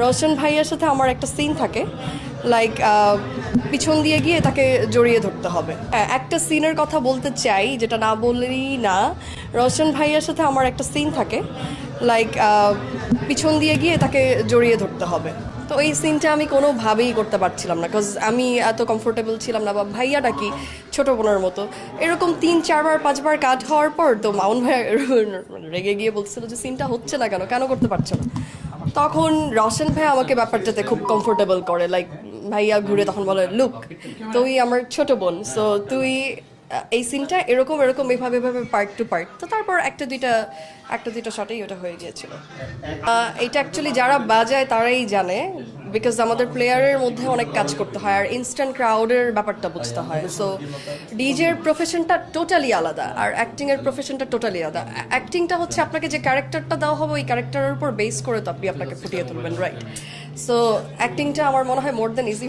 রওশন ভাইয়ার সাথে আমার একটা সিন থাকে, লাইক পিছন দিয়ে গিয়ে তাকে জড়িয়ে ধরতে হবে। একটা সিনের কথা বলতে চাই, যেটা না বললেই না। রওশন ভাইয়ার সাথে আমার একটা সিন থাকে, লাইক পিছন দিয়ে গিয়ে তাকে জড়িয়ে ধরতে হবে। তো এই সিনটা আমি কোনোভাবেই করতে পারছিলাম না, বিকজ আমি এত কমফোর্টেবল ছিলাম না, বা ভাইয়াটা কি ছোটো বোনের মতো। এরকম 3-4-5বার কাট হওয়ার পর তো মাউন ভাইয়া রেগে গিয়ে বলছিল যে সিনটা হচ্ছে না, কেন কেন করতে পারছো না। তখন রওশন ভাই আমাকে ব্যাপারটাতে খুব কমফোর্টেবল করে, লাইক ভাইয়া ঘুরে তখন বলে, লুক তুই আমার ছোট বোন, সো তুই এই সিনটা এরকম এরকম এভাবে এভাবে পার্ট টু পার্ট। তো তারপর একটা দুইটা শটেই ওটা হয়ে গিয়েছিল। এটা অ্যাকচুয়ালি যারা বাজায় তারাই জানে, বিকজ আমাদের প্লেয়ারের মধ্যে অনেক কাজ করতে হয়, আর ইনস্ট্যান্ট ক্রাউডের ব্যাপারটা বুঝতে হয়। সো ডিজের প্রফেশনটা টোটালি আলাদা, আর অ্যাক্টিংয়ের প্রফেশনটা টোটালি আলাদা। অ্যাক্টিংটা হচ্ছে আপনাকে যে ক্যারেক্টারটা দেওয়া হবে, ওই ক্যারেক্টারের উপর বেস করে তো আপনি আপনাকে ফুটিয়ে তুলবেন, রাইট? সো অ্যাক্টিংটা আমার মনে হয় মোর দ্যান ইজি।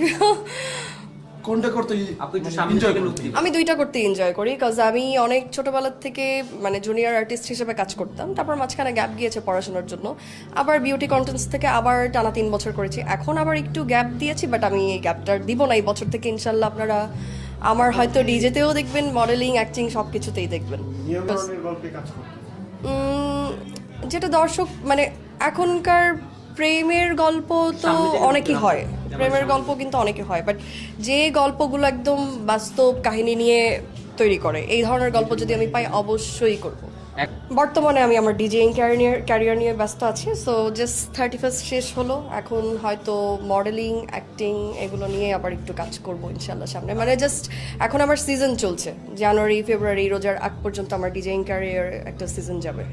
কোনটা করতে এনজয় করতে? আমি দুইটা করতে এনজয় করি, বিকজ আমি অনেক ছোটবেলার থেকে মানে জুনিয়র আর্টিস্ট হিসেবে কাজ করতাম, তারপর মাঝখানে গ্যাপ গিয়েছে পড়াশোনার জন্য, আবার বিউটি কন্টেন্টস থেকে আবার টানা 3 বছর করেছি, এখন আবার একটু গ্যাপ দিয়েছি, বাট আমি এই গ্যাপটা দিব না। এই বছর থেকে ইনশাল্লাহ আপনারা আমার হয়তো ডিজেতেও দেখবেন, মডেলিং, অ্যাক্টিং সব কিছুতেই দেখবেন। যেটা দর্শক মানে এখনকার প্রেমের গল্প তো অনেকই হয়, প্রেমের গল্প কিন্তু অনেকে হয়, বাট যে গল্পগুলো একদম বাস্তব কাহিনী নিয়ে তৈরি করে, এই ধরনের গল্প যদি আমি পাই অবশ্যই করব। বর্তমানে আমি আমার ডিজেইং ক্যারিয়ার নিয়ে ব্যস্ত আছি, সো জাস্ট 31st শেষ হলো, এখন হয়তো মডেলিং, অ্যাক্টিং এগুলো নিয়ে আবার একটু কাজ করব ইনশাল্লাহ সামনে। মানে জাস্ট এখন আমার সিজন চলছে, জানুয়ারি ফেব্রুয়ারি রোজার আগ পর্যন্ত আমার ডিজেইং ক্যারিয়ার একটা সিজন যাবে।